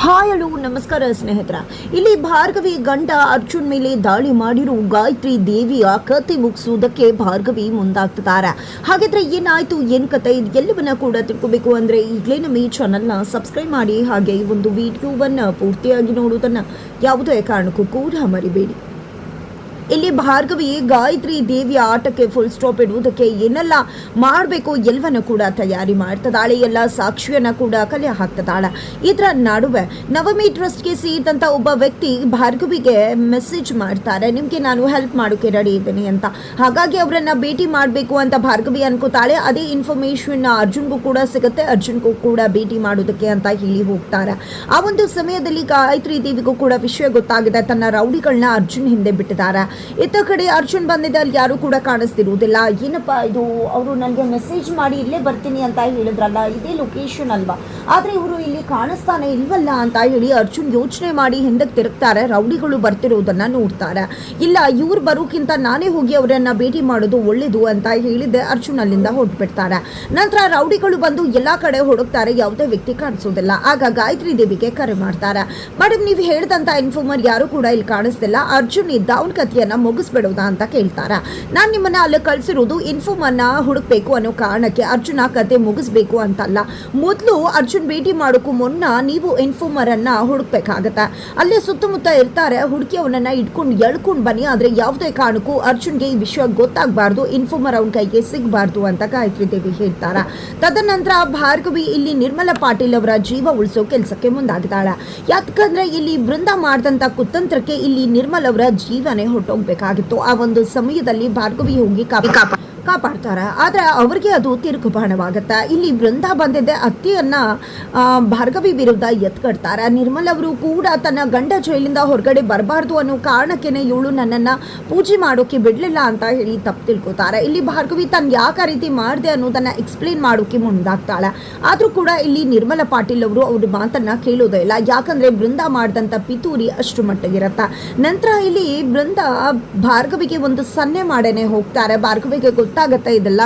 Hi hello ನಮಸ್ಕಾರ ಸ್ನೇಹಿತರ. ಇಲ್ಲಿ ಭಾರ್ಗವಿ ಗಂಡ ಅರ್ಜುನ್ ಮೇಲೆ ದಾಳಿ ಮಾಡಿರೋ ಗಾಯತ್ರಿ ದೇವಿಯ ಕತೆ ಮುಗಿಸುವುದಕ್ಕೆ ಭಾರ್ಗವಿ ಮುಂದಾಗ್ತಿದ್ದಾರೆ. ಹಾಗಾದ್ರೆ ಏನಾಯ್ತು, ಏನ್ ಕತೆ, ಇದು ಎಲ್ಲವನ್ನ ಕೂಡ ತಿಳ್ಕೋಬೇಕು ಅಂದ್ರೆ ಈಗಲೇ ನಮ್ಮ ಈ ಚಾನಲ್ನ ಸಬ್ಸ್ಕ್ರೈಬ್ ಮಾಡಿ. ಹಾಗೆ ಈ ಒಂದು ವಿಡಿಯೋವನ್ನ ಪೂರ್ತಿಯಾಗಿ ನೋಡುವುದನ್ನ ಯಾವುದೇ ಕಾರಣಕ್ಕೂ ಕೂಡ ಮರಿಬೇಡಿ. ಇಲ್ಲಿ ಭಾರ್ಗವಿ ಗಾಯತ್ರಿ ದೇವಿಯ ಆಟಕ್ಕೆ ಫುಲ್ ಸ್ಟಾಪ್ ಇಡುವುದಕ್ಕೆ ಏನೆಲ್ಲ ಮಾಡಬೇಕು ಎಲ್ಲವನ್ನ ಕೂಡ ತಯಾರಿ ಮಾಡ್ತದಾಳೆ. ಎಲ್ಲ ಸಾಕ್ಷಿಯನ್ನ ಕೂಡ ಕಲೆ ಹಾಕ್ತದಾಳೆ. ಇದರ ನಡುವೆ ನವಮಿ ಟ್ರಸ್ಟ್ಗೆ ಸೇರಿದಂತ ಒಬ್ಬ ವ್ಯಕ್ತಿ ಭಾರ್ಗವಿಗೆ ಮೆಸೇಜ್ ಮಾಡ್ತಾರೆ, ನಿಮ್ಗೆ ನಾನು ಹೆಲ್ಪ್ ಮಾಡೋಕೆ ರೆಡಿ ಇದ್ದೀನಿ ಅಂತ. ಹಾಗಾಗಿ ಅವರನ್ನ ಭೇಟಿ ಮಾಡಬೇಕು ಅಂತ ಭಾರ್ಗವಿ ಅನ್ಕೋತಾಳೆ. ಅದೇ ಇನ್ಫಾರ್ಮೇಶನ್ ಅರ್ಜುನ್ಗೂ ಕೂಡ ಸಿಗುತ್ತೆ. ಅರ್ಜುನ್ಗೂ ಕೂಡ ಭೇಟಿ ಮಾಡೋದಕ್ಕೆ ಅಂತ ಹೇಳಿ ಹೋಗ್ತಾರೆ. ಆ ಒಂದು ಸಮಯದಲ್ಲಿ ಗಾಯತ್ರಿ ದೇವಿಗೂ ಕೂಡ ವಿಷಯ ಗೊತ್ತಾಗಿದೆ. ತನ್ನ ರೌಡಿಗಳನ್ನ ಅರ್ಜುನ್ ಹಿಂದೆ ಬಿಟ್ಟಿದ್ದಾರೆ. ಇತ್ತ ಕಡೆ ಅರ್ಜುನ್ ಬಂದಿದ್ದ ಅಲ್ಲಿ ಯಾರು ಕೂಡ ಕಾಣಿಸ್ತಿರುವುದಿಲ್ಲ. ಏನಪ್ಪಾ ಇದು, ಅವರು ನನಗೆ ಮೆಸೇಜ್ ಮಾಡಿ ಇಲ್ಲೇ ಬರ್ತೀನಿ ಅಂತ ಹೇಳಿದ್ರಲ್ಲ, ಇದೇ ಲೊಕೇಶನ್ ಅಲ್ವಾ, ಆದ್ರೆ ಇವರು ಇಲ್ಲಿ ಕಾಣಿಸ್ತಾನೆ ಇಲ್ವಲ್ಲ ಅಂತ ಹೇಳಿ ಅರ್ಜುನ್ ಯೋಚನೆ ಮಾಡಿ ಹಿಂದಕ್ಕೆ ತಿರುಗ್ತಾರೆ. ರೌಡಿಗಳು ಬರ್ತಿರೋದನ್ನ ನೋಡ್ತಾರೆ. ಇಲ್ಲ, ಇವ್ರು ಬರೋಕ್ಕಿಂತ ನಾನೇ ಹೋಗಿ ಅವರನ್ನ ಭೇಟಿ ಮಾಡೋದು ಒಳ್ಳೇದು ಅಂತ ಹೇಳಿದ್ದೆ. ಅರ್ಜುನ್ ಅಲ್ಲಿಂದ ಹೊರಟ್ಬಿಡ್ತಾರೆ. ನಂತರ ರೌಡಿಗಳು ಬಂದು ಎಲ್ಲಾ ಕಡೆ ಹುಡುಕ್ತಾರೆ, ಯಾವುದೇ ವ್ಯಕ್ತಿ ಕಾಣಿಸೋದಿಲ್ಲ. ಆಗ ಗಾಯತ್ರಿ ದೇವಿಗೆ ಕರೆ ಮಾಡ್ತಾರೆ. ಮೇಡಮ್, ನೀವು ಹೇಳಿದಂತ ಇನ್ಫಾರ್ಮರ್ ಯಾರು ಕೂಡ ಇಲ್ಲಿ ಕಾಣಿಸ್ತಿಲ್ಲ. ಅರ್ಜುನ್ ಇದ್ದ, ಅವನ ಕಥೆಯನ್ನ ಮುಗಿಸ್ಬಿಡೋದಾ ಅಂತ ಕೇಳ್ತಾರ. ನಾನ್ ನಿಮ್ಮನ್ನ ಅಲ್ಲಿ ಕಳ್ಸಿರೋದು ಇನ್ಫಾರ್ಮರ್ನ ಹುಡುಕ್ಬೇಕು ಅನ್ನೋ ಕಾರಣಕ್ಕೆ. ಅರ್ಜುನ ಕತೆ ಮುಗಿಸ್ಬೇಕು ಅಂತಲ್ಲ. ಮೊದಲು ಅರ್ಜುನ್ ಭೇಟಿ ಮಾಡೋಕ್ಕೂ ಮುನ್ನ ನೀವು ಇನ್ಫಾರ್ಮರ್ ಅನ್ನ ಹುಡುಕ್ಬೇಕಾಗತ್ತೆ. ಅಲ್ಲೇ ಸುತ್ತಮುತ್ತ ಇರ್ತಾರೆ, ಹುಡುಕಿ ಅವನನ್ನ ಎಳ್ಕೊಂಡು ಬನ್ನಿ. ಆದ್ರೆ ಯಾವುದೇ ಕಾರಣಕ್ಕೂ ಅರ್ಜುನ್ಗೆ ಈ ವಿಷಯ ಗೊತ್ತಾಗಬಾರ್ದು, ಇನ್ಫಾರ್ಮರ್ ಅವನ ಕೈಗೆ ಸಿಗಬಾರ್ದು ಅಂತ ಗಾಯತ್ರಿ ದೇವಿ ಹೇಳ್ತಾರ. ತದನಂತರ ಭಾರ್ಗವಿ ಇಲ್ಲಿ ನಿರ್ಮಲಾ ಪಾಟೀಲ್ ಅವರ ಜೀವ ಉಳಿಸೋ ಕೆಲಸಕ್ಕೆ ಮುಂದಾಗಿದ್ದಾಳೆ. ಯಾಕಂದ್ರೆ ಇಲ್ಲಿ ಬೃಂದ ಮಾಡಿದಂತ ಕುತಂತ್ರಕ್ಕೆ ಇಲ್ಲಿ ನಿರ್ಮಲ್ ಅವರ ಜೀವನೇ ಹೊರಟೋಗ್ಬೇಕಾಗಿತ್ತು. ಆ ಒಂದು ಸಮಯದಲ್ಲಿ ಭಾರ್ಗವಿ ಹೋಗಿ ಕಾಪಾಡ್ತಾರ. ಆದ್ರೆ ಅವ್ರಿಗೆ ಅದು ತಿರುಗುಬಾಣವಾಗತ್ತ. ಇಲ್ಲಿ ಬೃಂದ ಬಂದಿದ್ದೆ ಅತ್ತೆಯನ್ನ ಭಾರ್ಗವಿ ವಿರುದ್ಧ ಎತ್ಕಡ್ತಾರೆ. ನಿರ್ಮಲ್ ಅವರು ಕೂಡ ತನ್ನ ಗಂಡ ಜೈಲಿಂದ ಹೊರಗಡೆ ಬರಬಾರ್ದು ಅನ್ನೋ ಕಾರಣಕ್ಕೇನೆ ಇವಳು ನನ್ನನ್ನ ಪೂಜೆ ಮಾಡೋಕೆ ಬಿಡ್ಲಿಲ್ಲ ಅಂತ ಹೇಳಿ ತಪ್ಪು ತಿಳ್ಕೊತಾರೆ. ಇಲ್ಲಿ ಭಾರ್ಗವಿ ತನ್ನ ಯಾಕೆ ರೀತಿ ಮಾಡಿದೆ ಅನ್ನೋದನ್ನ ಎಕ್ಸ್ಪ್ಲೇನ್ ಮಾಡೋಕೆ ಮುಂದಾಗ್ತಾಳೆ. ಆದ್ರೂ ಕೂಡ ಇಲ್ಲಿ ನಿರ್ಮಲಾ ಪಾಟೀಲ್ ಅವರು ಅವ್ರ ಮಾತನ್ನ ಕೇಳೋದೇ ಇಲ್ಲ. ಯಾಕಂದ್ರೆ ಬೃಂದ ಮಾಡಿದಂತ ಪಿತೂರಿ ಅಷ್ಟು ಮಟ್ಟಿಗಿರತ್ತ. ನಂತರ ಇಲ್ಲಿ ಬೃಂದ ಭಾರ್ಗವಿಗೆ ಒಂದು ಸನ್ನೆ ಮಾಡೇನೆ ಹೋಗ್ತಾರೆ. ಭಾರ್ಗವಿಗೆ ಗೊತ್ತಾಗತ್ತೆ ಇದೆಲ್ಲ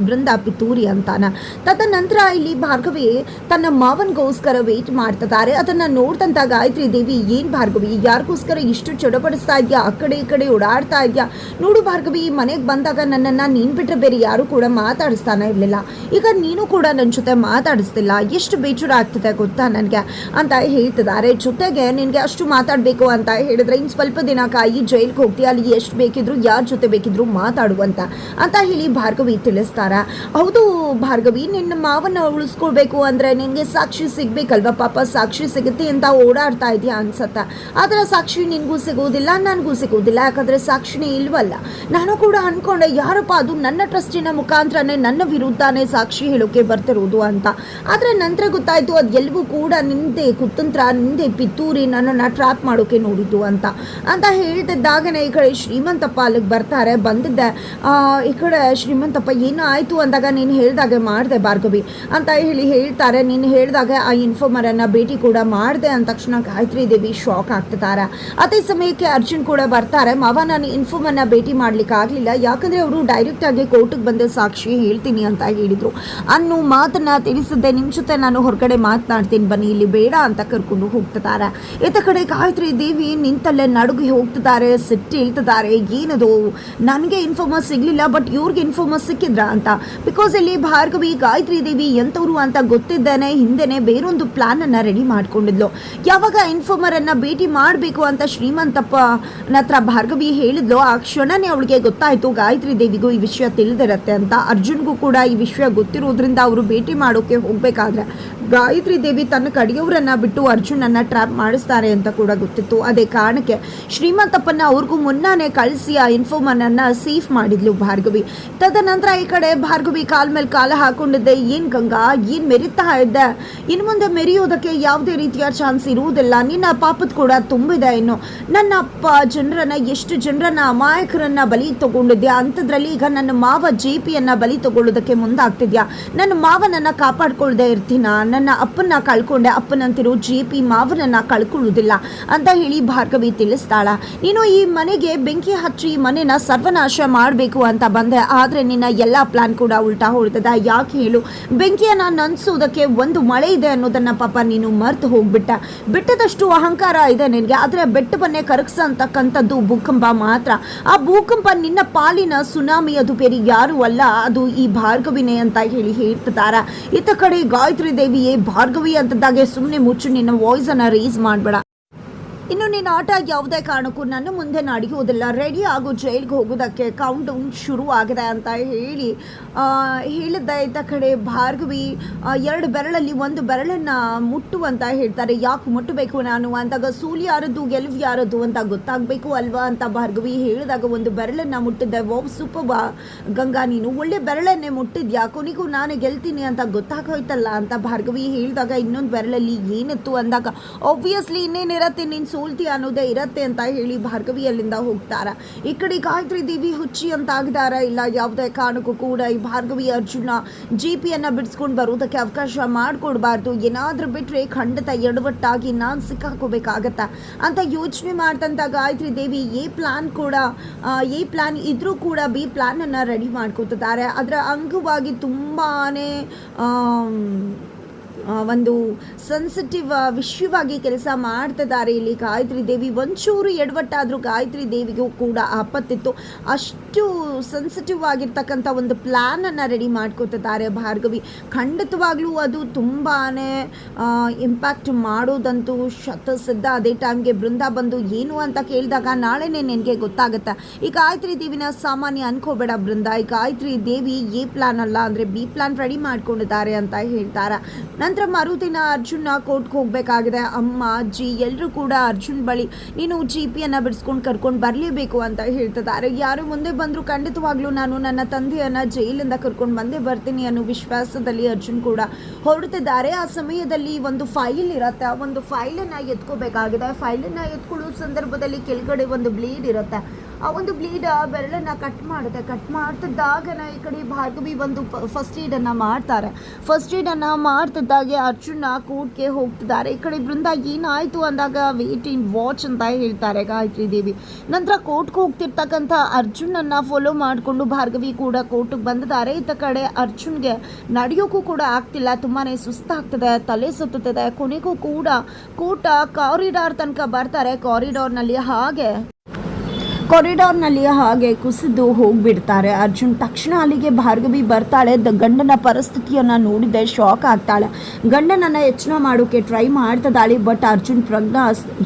ಬೃಂದ ಪಿತೂರಿ ಅಂತಾನ. ತದನಂತರ ಇಲ್ಲಿ ಭಾರ್ಗವಿ ತನ್ನ ಮಾವನ್ಗೋಸ್ಕರ ವೇಟ್ ಮಾಡ್ತಿದ್ದಾರೆ. ಅದನ್ನ ನೋಡ್ತಂತ ಗಾಯತ್ರಿ ದೇವಿ, ಏನ್ ಭಾರ್ಗವಿ, ಯಾರಿಗೋಸ್ಕರ ಇಷ್ಟು ಚಡಪಡಿಸ್ತಾ ಇದ್ಯಾ, ಆ ಕಡೆ ಈ ಕಡೆ ಓಡಾಡ್ತಾ ಇದ್ಯಾ, ನೋಡು ಭಾರ್ಗವಿ, ಮನೆಗೆ ಬಂದಾಗ ನನ್ನನ್ನ ನೀನ್ ಬಿಟ್ರೆ ಬೇರೆ ಯಾರು ಕೂಡ ಮಾತಾಡಿಸ್ತಾನೆ ಇರ್ಲಿಲ್ಲ, ಈಗ ನೀನು ಕೂಡ ನನ್ನ ಜೊತೆ ಮಾತಾಡಿಸ್ತಿಲ್ಲ, ಎಷ್ಟು ಬೇಜಾರ ಆಗ್ತದೆ ಗೊತ್ತಾ ನನಗೆ ಅಂತ ಹೇಳ್ತಿದ್ದಾರೆ. ಜೊತೆಗೆ ನಿನ್ಗೆ ಅಷ್ಟು ಮಾತಾಡ್ಬೇಕು ಅಂತ ಹೇಳಿದ್ರೆ ಇನ್ ಸ್ವಲ್ಪ ದಿನ ಕಾಯಿ ಜೈಲ್ಗೆ ಹೋಗ್ತೀಯ, ಅಲ್ಲಿ ಎಷ್ಟು ಬೇಕಿದ್ರು ಯಾರ ಜೊತೆ ಬೇಕಿದ್ರು ಮಾತಾಡುವಂತ ಅಂತ ಹೇಳಿ ಭಾರ್ಗವಿ ತಿಳಿಸ್ತಾರ. ಹೌದು ಭಾರ್ಗವಿ, ನಿನ್ನ ಮಾವನ್ನ ಉಳಿಸ್ಕೊಳ್ಬೇಕು ಅಂದ್ರೆ ನಿನ್ಗೆ ಸಾಕ್ಷಿ ಸಿಗ್ಬೇಕಲ್ವಾ, ಪಾಪ ಸಾಕ್ಷಿ ಸಿಗುತ್ತೆ ಅಂತ ಓಡಾಡ್ತಾ ಇದೆಯಾ ಅನ್ಸತ್ತ. ಆದ್ರೆ ಸಾಕ್ಷಿ ನಿನ್ಗೂ ಸಿಗೋದಿಲ್ಲ, ನನಗೂ ಸಿಗೋದಿಲ್ಲ. ಯಾಕಂದ್ರೆ ಸಾಕ್ಷಿನೇ ಇಲ್ವಲ್ಲ. ನಾನು ಕೂಡ ಅನ್ಕೊಂಡೆ ಯಾರಪ್ಪ ಅದು ನನ್ನ ಟ್ರಸ್ಟಿನ ಮುಖಾಂತರನೇ ನನ್ನ ವಿರುದ್ಧನೇ ಸಾಕ್ಷಿ ಹೇಳೋಕೆ ಬರ್ತಿರೋದು ಅಂತ. ಆದ್ರೆ ನಂತರ ಗೊತ್ತಾಯ್ತು ಅದು ಎಲ್ಲವೂ ಕೂಡ ನಿಂದೆ ಕುತಂತ್ರ, ನಿಂದೆ ಪಿತೂರಿ, ನನ್ನನ್ನ ಟ್ರಾಪ್ ಮಾಡೋಕೆ ನೋಡಿದ್ದು ಅಂತ ಹೇಳ್ತಿದ್ದಾಗನೇ ಈ ಕಡೆ ಶ್ರೀಮಂತಪ್ಪ ಅಲ್ಲಿಗೆ ಬರ್ತಾರೆ. ಬಂದಿದ್ದೆ ಈ ಕಡೆ ಶ್ರೀಮಂತಪ್ಪ ಏನೋ ಆಯ್ತು ಅಂದಾಗ ನೀನು ಹೇಳ್ದಾಗೆ ಮಾಡಿದೆ ಭಾರ್ಗವಿ ಅಂತ ಹೇಳಿ ಹೇಳ್ತಾರೆ. ನೀನು ಹೇಳ್ದಾಗೆ ಆ ಇನ್ಫಾರ್ಮರ್ ಅನ್ನ ಭೇಟಿ ಕೂಡ ಮಾಡಿದೆ ಅಂದ ತಕ್ಷಣ ಗಾಯತ್ರಿ ದೇವಿ ಶಾಕ್ ಆಗ್ತಿದ್ದಾರೆ. ಅದೇ ಸಮಯಕ್ಕೆ ಅರ್ಜುನ್ ಕೂಡ ಬರ್ತಾರೆ. ಮಾವ, ನಾನು ಇನ್ಫಾರ್ಮರ್ನ ಭೇಟಿ ಮಾಡ್ಲಿಕ್ಕೆ ಆಗ್ಲಿಲ್ಲ, ಯಾಕಂದ್ರೆ ಅವರು ಡೈರೆಕ್ಟ್ ಆಗಿ ಕೋರ್ಟಿಗೆ ಬಂದ ಸಾಕ್ಷಿ ಹೇಳ್ತೀನಿ ಅಂತ ಹೇಳಿದ್ರು ಅನ್ನೋ ಮಾತನ್ನ ತಿಳಿಸಿದ್ದೆ. ನಿಮ್ ಜೊತೆ ನಾನು ಹೊರಗಡೆ ಮಾತನಾಡ್ತೀನಿ ಬನ್ನಿ, ಇಲ್ಲಿ ಬೇಡ ಅಂತ ಕರ್ಕೊಂಡು ಹೋಗ್ತಿದ್ದಾರೆ. ಇತ್ತ ಕಡೆ ಗಾಯತ್ರಿ ದೇವಿ ನಿಂತಲ್ಲೇ ನಡುಗಿ ಹೋಗ್ತಿದ್ದಾರೆ, ಸಿಟ್ಟು ಹೇಳ್ತಿದ್ದಾರೆ. ಏನದು, ನನಗೆ ಇನ್ಫಾರ್ಮರ್ ಸಿಗ್ಲಿಲ್ಲ, ಬಟ್ ಇವ್ರಿಗೆ ಇನ್ಫಾರ್ಮರ್ ಸಿಕ್ಕಿದ್ರ ಅಂತ. ಬಿಕಾಸ್ ಇಲ್ಲಿ ಭಾರ್ಗವಿ ಗಾಯತ್ರಿ ದೇವಿ ಎಂತವ್ರು ಅಂತ ಗೊತ್ತಿದ್ದೇನೆ ಹಿಂದೆನೆ ಬೇರೊಂದು ಪ್ಲಾನ್ ಅನ್ನ ರೆಡಿ ಮಾಡ್ಕೊಂಡಿದ್ಲು. ಯಾವಾಗ ಇನ್ಫಾರ್ಮರ್ ಅನ್ನ ಭೇಟಿ ಮಾಡಬೇಕು ಅಂತ ಶ್ರೀಮಂತಪ್ಪ ಹತ್ರ ಭಾರ್ಗವಿ ಹೇಳಿದ್ಲು, ಆ ಕ್ಷಣನೇ ಅವಳಿಗೆ ಗೊತ್ತಾಯ್ತು ಗಾಯತ್ರಿ ದೇವಿಗೂ ಈ ವಿಷಯ ತಿಳಿದಿರತ್ತೆ ಅಂತ. ಅರ್ಜುನ್ಗೂ ಕೂಡ ಈ ವಿಷಯ ಗೊತ್ತಿರೋದ್ರಿಂದ ಅವರು ಭೇಟಿ ಮಾಡೋಕೆ ಹೋಗ್ಬೇಕಾದ್ರೆ ಗಾಯತ್ರಿ ದೇವಿ ತನ್ನ ಕಡೆಯವರನ್ನ ಬಿಟ್ಟು ಅರ್ಜುನನ್ನ ಟ್ರ್ಯಾಪ್ ಮಾಡಿಸ್ತಾರೆ ಅಂತ ಕೂಡ ಗೊತ್ತಿತ್ತು. ಅದೇ ಕಾರಣಕ್ಕೆ ಶ್ರೀಮಂತಪ್ಪನ ಅವ್ರಿಗೂ ಮುನ್ನಾನೆ ಕಳಿಸಿ ಆ ಇನ್ಫಾರ್ಮರ್ನ ಸೇಫ್ ಮಾಡಿದ್ಲು ಭಾರ್ಗವಿ. ತದನಂತರ ಈ ಕಡೆ ಭಾರ್ಗವಿ ಕಾಲ್ ಮೇಲೆ ಕಾಲ ಹಾಕೊಂಡಿದ್ದೆ. ಏನ್ ಗಂಗಾ, ಏನ್ ಮೆರಿತಾ ಇದ್ದೆ, ಇನ್ನು ಮುಂದೆ ಮೆರೆಯೋದಕ್ಕೆ ಯಾವುದೇ ರೀತಿಯ ಚಾನ್ಸ್ ಇರುವುದಿಲ್ಲ, ನಿನ್ನ ಪಾಪದ ಕೂಡ ತುಂಬಿದೆ. ಇನ್ನು ನನ್ನ ಅಪ್ಪ ಎಷ್ಟು ಜನರನ್ನ ಅಮಾಯಕರನ್ನ ಬಲಿ ತಗೊಂಡಿದ್ಯಾ, ಅಂಥದ್ರಲ್ಲಿ ಈಗ ನನ್ನ ಮಾವ JPಯನ್ನ ಬಲಿ ತಗೊಳ್ಳೋದಕ್ಕೆ ಮುಂದಾಗ್ತಿದ್ಯಾ. ನನ್ನ ಮಾವನನ್ನ ಕಾಪಾಡ್ಕೊಳ್ದೆ ಇರ್ತೀನ, ನನ್ನ ಅಪ್ಪನ ಕಳ್ಕೊಂಡೆ, ಅಪ್ಪನಂತಿರೋ JP ಮಾವನನ್ನ ಕಳ್ಕೊಳ್ಳೋದಿಲ್ಲ ಅಂತ ಹೇಳಿ ಭಾರ್ಗವಿ ತಿಳಿಸ್ತಾಳ. ನೀನು ಈ ಮನೆಗೆ ಬೆಂಕಿ ಹಚ್ಚಿ ಮನೆನ ಸರ್ವನಾಶ ಮಾಡಬೇಕು ಅಂತ ಬಂದೆ, ಆದರೆ ನಿನ್ನ ಎಲ್ಲ ಪ್ಲಾನ್ ಕೂಡ ಉಲ್ಟಾ ಹೊಳ್ತದ. ಯಾಕೆ ಹೇಳು? ಬೆಂಕಿಯನ್ನ ನಂದಿಸೋದಕ್ಕೆ ಒಂದು ಮಳೆ ಇದೆ ಅನ್ನೋದನ್ನ ಪಾಪ ನೀನು ಮರ್ತು ಹೋಗ್ಬಿಟ್ಟ. ಬೆಟ್ಟದಷ್ಟು ಅಹಂಕಾರ ಇದೆ ನಿನಗೆ, ಆದರೆ ಬೆಟ್ಟವನ್ನೇ ಕರಗಿಸತಕ್ಕಂಥದ್ದು ಭೂಕಂಪ ಮಾತ್ರ. ಆ ಭೂಕಂಪ ನಿನ್ನ ಪಾಲಿನ ಸುನಾಮಿ, ಅದು ಬೇರೆ ಯಾರು ಅಲ್ಲ, ಅದು ಈ ಭಾರ್ಗವಿನೇ ಅಂತ ಹೇಳಿ ಹೇಳ್ತಿದ್ದಾರೆ. ಇತ್ತ ಕಡೆ ಗಾಯತ್ರಿ ದೇವಿಯೇ ಭಾರ್ಗವಿ ಅಂತದಾಗೆ ಸುಮ್ಮನೆ ಮುಚ್ಚು, ನಿನ್ನ ವಾಯ್ಸ್ ಅನ್ನ ರೇಸ್ ಮಾಡಬೇಡ. ಇನ್ನು ನಿನ್ನ ಆಟ ಯಾವುದೇ ಕಾರಣಕ್ಕೂ ನನ್ನ ಮುಂದೆ ನಡೆಯುವುದಿಲ್ಲ, ರೆಡಿ ಆಗೋ ಜೈಲ್ಗೆ ಹೋಗೋದಕ್ಕೆ ಕೌಂಟ್ ಡೌನ್ ಶುರು ಆಗಿದೆ ಅಂತ ಹೇಳಿ ಹೇಳಿದ್ದ. ಇದ್ದ ಕಡೆ ಭಾರ್ಗವಿ ಎರಡು ಬೆರಳಲ್ಲಿ ಒಂದು ಬೆರಳನ್ನು ಮುಟ್ಟು ಅಂತ ಹೇಳ್ತಾರೆ. ಯಾಕೆ ಮುಟ್ಟಬೇಕು ನಾನು ಅಂದಾಗ, ಸೂಲಿ ಯಾರದ್ದು ಗೆಲುವು ಯಾರದ್ದು ಅಂತ ಗೊತ್ತಾಗಬೇಕು ಅಲ್ವಾ ಅಂತ ಭಾರ್ಗವಿ ಹೇಳಿದಾಗ ಒಂದು ಬೆರಳನ್ನು ಮುಟ್ಟಿದ್ದೆ. ಸೂಪರ್ ಗಂಗಾ, ನೀನು ಒಳ್ಳೆ ಬೆರಳನ್ನೇ ಮುಟ್ಟಿದ್ಯಾ, ಕೊನೆಗೂ ನಾನು ಗೆಲ್ತೀನಿ ಅಂತ ಗೊತ್ತಾಗೋಯ್ತಲ್ಲ ಅಂತ ಭಾರ್ಗವಿ ಹೇಳಿದಾಗ, ಇನ್ನೊಂದು ಬೆರಳಲ್ಲಿ ಏನಿತ್ತು ಅಂದಾಗ, ಆಬ್ವಿಯಸ್ಲಿ ಇನ್ನೇನಿರತ್ತೆ, ನೀನು ಸೋಲ್ತಿ ಅನ್ನೋದೇ ಇರತ್ತೆ ಅಂತ ಹೇಳಿ ಭಾರ್ಗವಿ ಅಲ್ಲಿಂದ ಹೋಗ್ತಾರ. ಈ ಕಡೆ ಗಾಯತ್ರಿ ದೇವಿ ಹುಚ್ಚಿ ಅಂತ ಆಗಿದಾರ. ಇಲ್ಲ, ಯಾವುದೇ ಕಾರಣಕ್ಕೂ ಕೂಡ ಈ ಭಾರ್ಗವಿ ಅರ್ಜುನ JPಯನ್ನ ಬಿಡಿಸ್ಕೊಂಡು ಬರೋದಕ್ಕೆ ಅವಕಾಶ ಮಾಡಿಕೊಡ್ಬಾರ್ದು. ಏನಾದರೂ ಬಿಟ್ಟರೆ ಖಂಡಿತ ಎಡವಟ್ಟಾಗಿ ನಾನು ಸಿಕ್ಕಾಕೋಬೇಕಾಗತ್ತ ಅಂತ ಯೋಚನೆ ಮಾಡ್ತಂತ ಗಾಯತ್ರಿ ದೇವಿ ಎ ಪ್ಲಾನ್ ಇದ್ರೂ ಕೂಡ B ಪ್ಲಾನನ್ನು ರೆಡಿ ಮಾಡ್ಕೋತಿದ್ದಾರೆ. ಅದರ ಅಂಗವಾಗಿ ತುಂಬಾ ಒಂದು ಸೆನ್ಸಿಟಿವ್ ವಿಷಯವಾಗಿ ಕೆಲಸ ಮಾಡ್ತಿದ್ದಾರೆ ಇಲ್ಲಿ ಗಾಯತ್ರಿ ದೇವಿ. ಒಂಚೂರು ಎಡವಟ್ಟಾದರೂ ಗಾಯತ್ರಿ ದೇವಿಗೂ ಕೂಡ ಆಪತ್ತಿತ್ತು. ಅಷ್ಟು ಸೆನ್ಸಿಟಿವ್ ಆಗಿರ್ತಕ್ಕಂಥ ಒಂದು ಪ್ಲ್ಯಾನನ್ನು ರೆಡಿ ಮಾಡ್ಕೋತಿದ್ದಾರೆ ಭಾರ್ಗವಿ. ಖಂಡಿತವಾಗ್ಲೂ ಅದು ತುಂಬಾ ಇಂಪ್ಯಾಕ್ಟ್ ಮಾಡೋದಂತೂ ಶತಸಿದ್ಧ. ಅದೇ ಟೈಮ್ಗೆ ಬೃಂದ ಬಂದು ಏನು ಅಂತ ಕೇಳಿದಾಗ, ನಾಳೆನೇ ನಿನಗೆ ಗೊತ್ತಾಗುತ್ತೆ, ಈ ಗಾಯತ್ರಿ ದೇವಿನ ಸಾಮಾನ್ಯ ಅನ್ಕೋಬೇಡ ಬೃಂದ, ಈ ಗಾಯತ್ರಿ ದೇವಿ ಎ ಪ್ಲಾನ್ ಅಲ್ಲ ಅಂದರೆ B ಪ್ಲಾನ್ ರೆಡಿ ಮಾಡ್ಕೊಂಡಿದ್ದಾರೆ ಅಂತ ಹೇಳ್ತಾರೆ. ನಂತರ ಮರುದಿನ ಅರ್ಜುನ ಕೋರ್ಟ್ಗೆ ಹೋಗಬೇಕಾಗಿದೆ. ಅಮ್ಮ, ಅಜ್ಜಿ ಎಲ್ಲರೂ ಕೂಡ ಅರ್ಜುನ್ ಬಳಿ ನೀನು JPಯನ್ನ ಬಿಡಿಸ್ಕೊಂಡು ಕರ್ಕೊಂಡು ಬರಲೇಬೇಕು ಅಂತ ಹೇಳ್ತಿದ್ದಾರೆ. ಯಾರು ಮುಂದೆ ಬಂದರೂ ಖಂಡಿತವಾಗ್ಲೂ ನಾನು ನನ್ನ ತಂದೆಯನ್ನು ಜೈಲಿಂದ ಕರ್ಕೊಂಡು ಬಂದೇ ಬರ್ತೀನಿ ಅನ್ನೋ ವಿಶ್ವಾಸದಲ್ಲಿ ಅರ್ಜುನ್ ಕೂಡ ಹೊರಡ್ತಿದ್ದಾರೆ. ಆ ಸಮಯದಲ್ಲಿ ಒಂದು ಫೈಲ್ ಇರುತ್ತೆ, ಆ ಒಂದು ಫೈಲನ್ನು ಎತ್ಕೋಬೇಕಾಗಿದೆ. ಫೈಲನ್ನು ಎತ್ಕೊಳ್ಳೋ ಸಂದರ್ಭದಲ್ಲಿ ಕೆಳಗಡೆ ಒಂದು ಬ್ಲೇಡ್ ಇರುತ್ತೆ. ಆ ಒಂದು ಬ್ಲೇಡ್ ಬೆರಳನ್ನು ಕಟ್ ಮಾಡುತ್ತೆ. ಕಟ್ ಮಾಡ್ತಿದ್ದಾಗನ ಈ ಕಡೆ ಭಾರ್ಗವಿ ಒಂದು ಫಸ್ಟ್ ಏಡನ್ನು ಮಾಡ್ತಾರೆ. ಫಸ್ಟ್ ಏಡನ್ನು ಮಾಡ್ತಿದ್ದಾಗೆ ಅರ್ಜುನ ಕೋರ್ಟ್ಗೆ ಹೋಗ್ತಿದ್ದಾರೆ. ಈ ಕಡೆ ಬೃಂದ ಏನಾಯಿತು ಅಂದಾಗ ವೇಟ್ ಇನ್ ವಾಚ್ ಅಂತ ಹೇಳ್ತಾರೆ ಗಾಯತ್ರಿ ದೇವಿ. ನಂತರ ಕೋರ್ಟ್ಗೆ ಹೋಗ್ತಿರ್ತಕ್ಕಂಥ ಅರ್ಜುನನ್ನು ಫಾಲೋ ಮಾಡಿಕೊಂಡು ಭಾರ್ಗವಿ ಕೂಡ ಕೋರ್ಟ್ಗೆ ಬಂದಿದ್ದಾರೆ. ಇತ್ತ ಕಡೆ ಅರ್ಜುನ್ಗೆ ನಡೆಯೋಕ್ಕೂ ಕೂಡ ಆಗ್ತಿಲ್ಲ, ತುಂಬಾ ಸುಸ್ತಾಗ್ತದೆ, ತಲೆ ಸುತ್ತುತ್ತದೆ. ಕೊನೆಗೂ ಕೂಡ ಕೋರ್ಟ್ ಕಾರಿಡಾರ್ ತನಕ ಬರ್ತಾರೆ. ಕಾರಿಡಾರ್ನಲ್ಲಿ ಹಾಗೆ ಕುಸಿದು ಹೋಗಿಬಿಡ್ತಾರೆ ಅರ್ಜುನ್. ತಕ್ಷಣ ಅಲ್ಲಿಗೆ ಭಾರ್ಗವಿ ಬರ್ತಾಳೆ. ಗಂಡನ ಪರಿಸ್ಥಿತಿಯನ್ನು ನೋಡಿದೆ ಶಾಕ್ ಆಗ್ತಾಳೆ. ಗಂಡನನ್ನು ಎಚ್ಚರ ಮಾಡೋಕ್ಕೆ ಟ್ರೈ ಮಾಡ್ತಿದ್ದಾಳೆ. ಬಟ್ ಅರ್ಜುನ್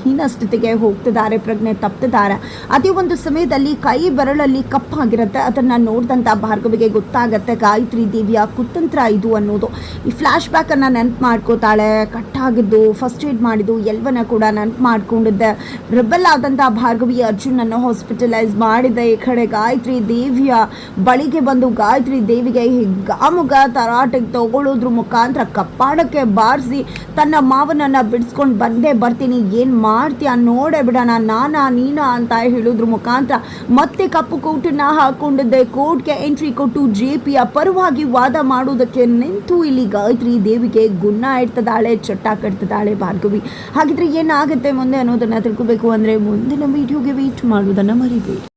ಹೀನ ಸ್ಥಿತಿಗೆ ಹೋಗ್ತಿದ್ದಾರೆ, ಪ್ರಜ್ಞೆ ತಪ್ತಿದ್ದಾರೆ. ಅದೇ ಒಂದು ಸಮಯದಲ್ಲಿ ಕೈ ಬೆರಳಲ್ಲಿ ಕಪ್ಪಾಗಿರುತ್ತೆ. ಅದನ್ನು ನೋಡಿದಂಥ ಭಾರ್ಗವಿಗೆ ಗೊತ್ತಾಗತ್ತೆ ಗಾಯತ್ರಿ ದೇವಿಯ ಕುತಂತ್ರ ಇದು ಅನ್ನೋದು. ಈ ಫ್ಲ್ಯಾಶ್ ಬ್ಯಾಕನ್ನು ನೆನಪು ಮಾಡ್ಕೋತಾಳೆ. ಕಟ್ಟಾಗಿದ್ದು, ಫಸ್ಟ್ ಏಡ್ ಮಾಡಿದ್ದು ಎಲ್ಲವನ್ನ ಕೂಡ ನೆನಪು ಮಾಡ್ಕೊಂಡಿದ್ದೆ. ರೆಬೆಲ್ ಆದಂಥ ಭಾರ್ಗವಿ ಅರ್ಜುನನ್ನು ಹಾಸ್ಪಿಟಲೈಸ್ ಮಾಡಿದೆ. ಈ ಕಡೆ ಗಾಯತ್ರಿ ದೇವಿಯ ಬಳಿಗೆ ಬಂದು ಗಾಯತ್ರಿ ದೇವಿಗೆ ಹಿಗ್ಗಾಮುಗ ತರಾಟೆಗೆ ತಗೊಳ್ಳೋದ್ರ ಮುಖಾಂತರ ಕಪ್ಪಾಡಕ್ಕೆ ಬಾರಿಸಿ ತನ್ನ ಮಾವನನ್ನು ಬಿಡಿಸ್ಕೊಂಡು ಬಂದೇ ಬರ್ತೀನಿ, ಏನು ಮಾಡ್ತೀಯ ನೋಡೇ ಬಿಡೋಣ, ನೀನಾ ಅಂತ ಹೇಳಿದ್ರ ಮುಖಾಂತರ ಮತ್ತೆ ಕಪ್ಪು ಕೋಟನ್ನು ಹಾಕೊಂಡಿದ್ದೆ. ಕೋರ್ಟ್ಗೆ ಎಂಟ್ರಿ ಕೊಟ್ಟು JPಯ ಪರವಾಗಿ ವಾದ ಮಾಡೋದಕ್ಕೆ ನಿಂತು ಇಲ್ಲಿ ಗಾಯತ್ರಿ ದೇವಿಗೆ ಗುನ್ನ ಇಡ್ತಿದ್ದಾಳೆ, ಚಟ್ಟ ಕಟ್ತಿದ್ದಾಳೆ ಭಾರ್ಗವಿ. ಹಾಗಿದ್ರೆ ಏನಾಗುತ್ತೆ ಮುಂದೆ ಅನ್ನೋದನ್ನು ತಿಳ್ಕೋಬೇಕು ಅಂದರೆ ಮುಂದಿನ ವಿಡಿಯೋಗೆ ವೇಟ್ ಮಾಡೋದನ್ನು ಮರಿಬೇಡಿ.